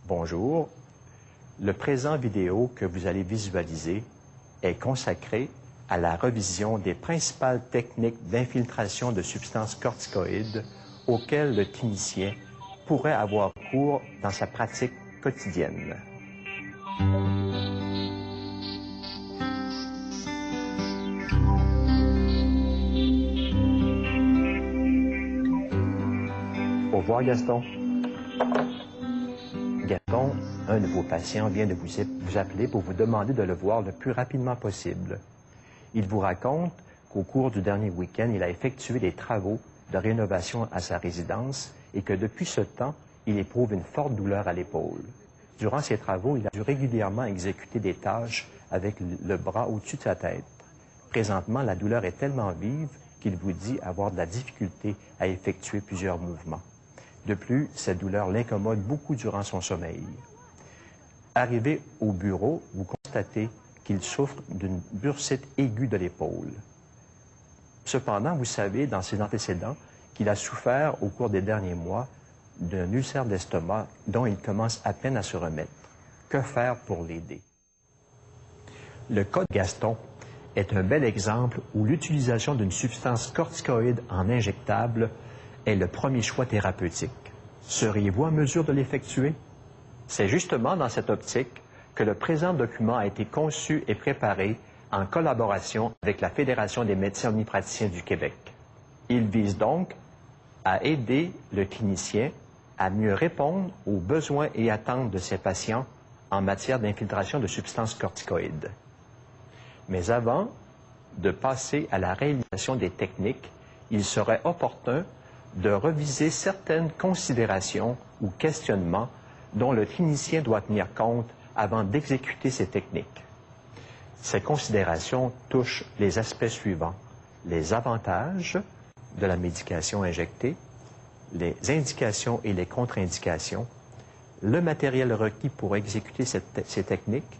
Bonjour. Le présent vidéo que vous allez visualiser est consacré à la revision des principales techniques d'infiltration de substances corticoïdes auxquelles le clinicien pourrait avoir cours dans sa pratique quotidienne. Au revoir, Gaston. Gaston, un de vos patients vient de vous appeler pour vous demander de le voir le plus rapidement possible. Il vous raconte qu'au cours du dernier week-end, il a effectué des travaux de rénovation à sa résidence et que depuis ce temps, il éprouve une forte douleur à l'épaule. Durant ces travaux, il a dû régulièrement exécuter des tâches avec le bras au-dessus de sa tête. Présentement, la douleur est tellement vive qu'il vous dit avoir de la difficulté à effectuer plusieurs mouvements. De plus, cette douleur l'incommode beaucoup durant son sommeil. Arrivé au bureau, vous constatez qu'il souffre d'une bursite aiguë de l'épaule. Cependant, vous savez, dans ses antécédents, qu'il a souffert au cours des derniers mois d'un ulcère d'estomac dont il commence à peine à se remettre. Que faire pour l'aider? Le cas de Gaston est un bel exemple où l'utilisation d'une substance corticoïde en injectable est le premier choix thérapeutique. Seriez-vous en mesure de l'effectuer? C'est justement dans cette optique que le présent document a été conçu et préparé en collaboration avec la Fédération des médecins omnipraticiens du Québec. Il vise donc à aider le clinicien à mieux répondre aux besoins et attentes de ses patients en matière d'infiltration de substances corticoïdes. Mais avant de passer à la réalisation des techniques, il serait opportun de reviser certaines considérations ou questionnements dont le clinicien doit tenir compte avant d'exécuter ces techniques. Ces considérations touchent les aspects suivants: les avantages de la médication injectée, les indications et les contre-indications, le matériel requis pour exécuter ces techniques,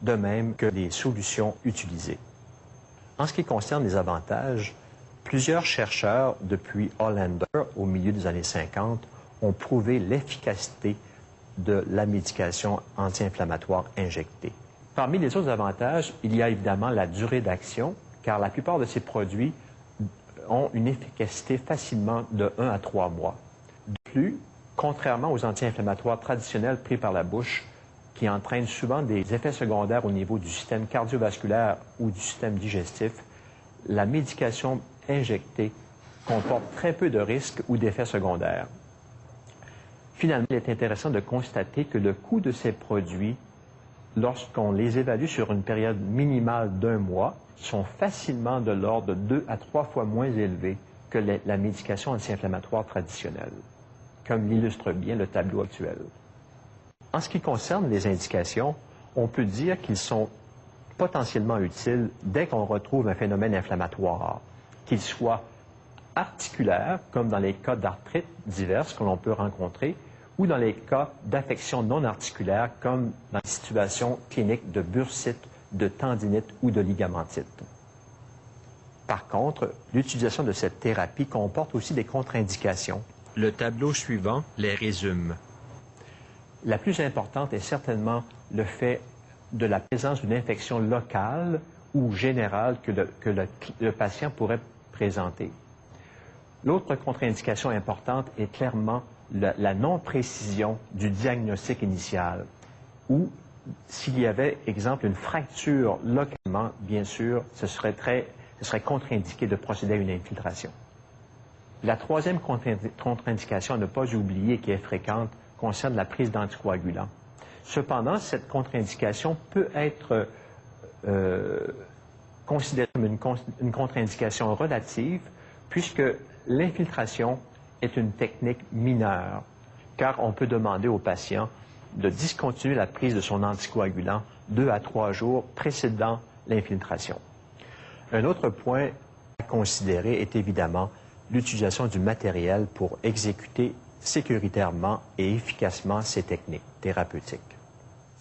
de même que les solutions utilisées. En ce qui concerne les avantages, plusieurs chercheurs, depuis Hollander au milieu des années 50, ont prouvé l'efficacité de la médication anti-inflammatoire injectée. Parmi les autres avantages, il y a évidemment la durée d'action, car la plupart de ces produits ont une efficacité facilement de 1 à 3 mois. De plus, contrairement aux anti-inflammatoires traditionnels pris par la bouche, qui entraînent souvent des effets secondaires au niveau du système cardiovasculaire ou du système digestif, la médication injectée comporte très peu de risques ou d'effets secondaires. Finalement, il est intéressant de constater que le coût de ces produits, lorsqu'on les évalue sur une période minimale d'1 mois, sont facilement de l'ordre de 2 à 3 fois moins élevés que la médication anti-inflammatoire traditionnelle, comme l'illustre bien le tableau actuel. En ce qui concerne les indications, on peut dire qu'ils sont potentiellement utiles dès qu'on retrouve un phénomène inflammatoire, qu'il soit articulaire, comme dans les cas d'arthrite diverses que l'on peut rencontrer, ou dans les cas d'affections non articulaires, comme dans les situations cliniques de bursite, de tendinite ou de ligamentite. Par contre, l'utilisation de cette thérapie comporte aussi des contre-indications. Le tableau suivant les résume. La plus importante est certainement le fait de la présence d'une infection locale ou générale que le patient pourrait présenter. L'autre contre-indication importante est clairement la non-précision du diagnostic initial, ou s'il y avait, exemple, une fracture localement, bien sûr, ce serait contre-indiqué de procéder à une infiltration. La troisième contre-indication à ne pas oublier, qui est fréquente, concerne la prise d'anticoagulants. Cependant, cette contre-indication peut être considérée comme une contre-indication relative, puisque l'infiltration est une technique mineure, car on peut demander au patient de discontinuer la prise de son anticoagulant 2 à 3 jours précédant l'infiltration. Un autre point à considérer est évidemment l'utilisation du matériel pour exécuter sécuritairement et efficacement ces techniques thérapeutiques.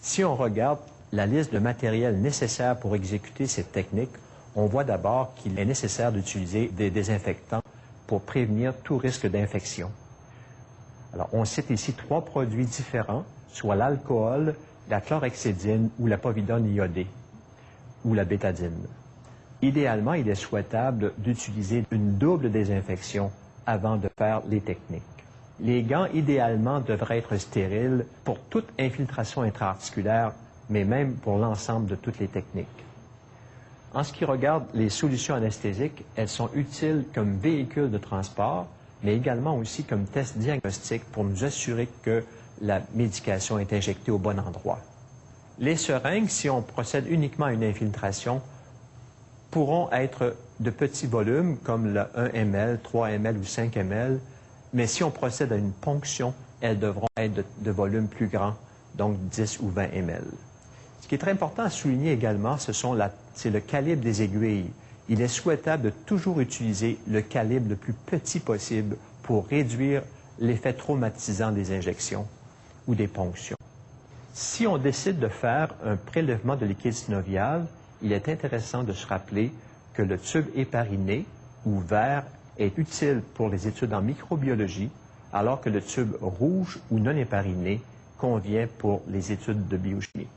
Si on regarde la liste de matériel nécessaire pour exécuter ces techniques, on voit d'abord qu'il est nécessaire d'utiliser des désinfectants pour prévenir tout risque d'infection. Alors, on cite ici 3 produits différents, soit l'alcool, la chlorhexidine ou la povidone iodée, ou la bétadine. Idéalement, il est souhaitable d'utiliser une double désinfection avant de faire les techniques. Les gants, idéalement, devraient être stériles pour toute infiltration intra-articulaire, mais même pour l'ensemble de toutes les techniques. En ce qui regarde les solutions anesthésiques, elles sont utiles comme véhicule de transport, mais également aussi comme test diagnostique pour nous assurer que la médication est injectée au bon endroit. Les seringues, si on procède uniquement à une infiltration, pourront être de petits volumes, comme le 1 ml, 3 ml ou 5 ml, mais si on procède à une ponction, elles devront être de volume plus grand, donc 10 ou 20 ml. Ce qui est très important à souligner également, c'est le calibre des aiguilles. Il est souhaitable de toujours utiliser le calibre le plus petit possible pour réduire l'effet traumatisant des injections ou des ponctions. Si on décide de faire un prélèvement de liquide synovial, il est intéressant de se rappeler que le tube hépariné ou vert est utile pour les études en microbiologie, alors que le tube rouge ou non hépariné convient pour les études de biochimie.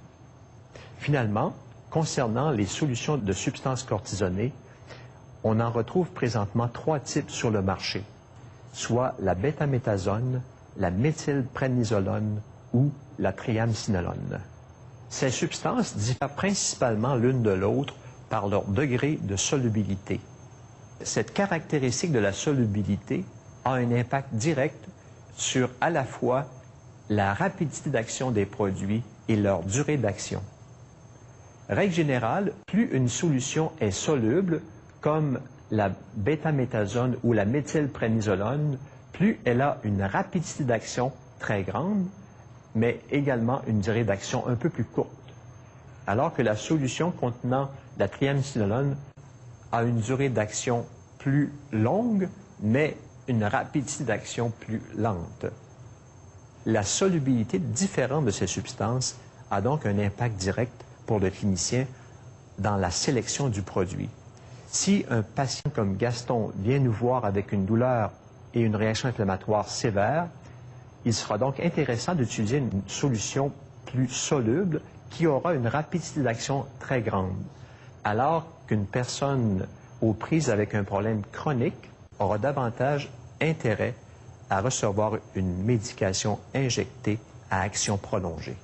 Finalement, concernant les solutions de substances cortisonnées, on en retrouve présentement 3 types sur le marché, soit la bêtaméthasone, la méthylprednisolone ou la triamcinolone. Ces substances diffèrent principalement l'une de l'autre par leur degré de solubilité. Cette caractéristique de la solubilité a un impact direct sur à la fois la rapidité d'action des produits et leur durée d'action. Règle générale, plus une solution est soluble, comme la bêtaméthasone ou la méthylprednisolone, plus elle a une rapidité d'action très grande, mais également une durée d'action un peu plus courte. Alors que la solution contenant la triamcinolone a une durée d'action plus longue, mais une rapidité d'action plus lente. La solubilité différente de ces substances a donc un impact direct pour le clinicien dans la sélection du produit. Si un patient comme Gaston vient nous voir avec une douleur et une réaction inflammatoire sévère, il sera donc intéressant d'utiliser une solution plus soluble qui aura une rapidité d'action très grande, alors qu'une personne aux prises avec un problème chronique aura davantage intérêt à recevoir une médication injectée à action prolongée.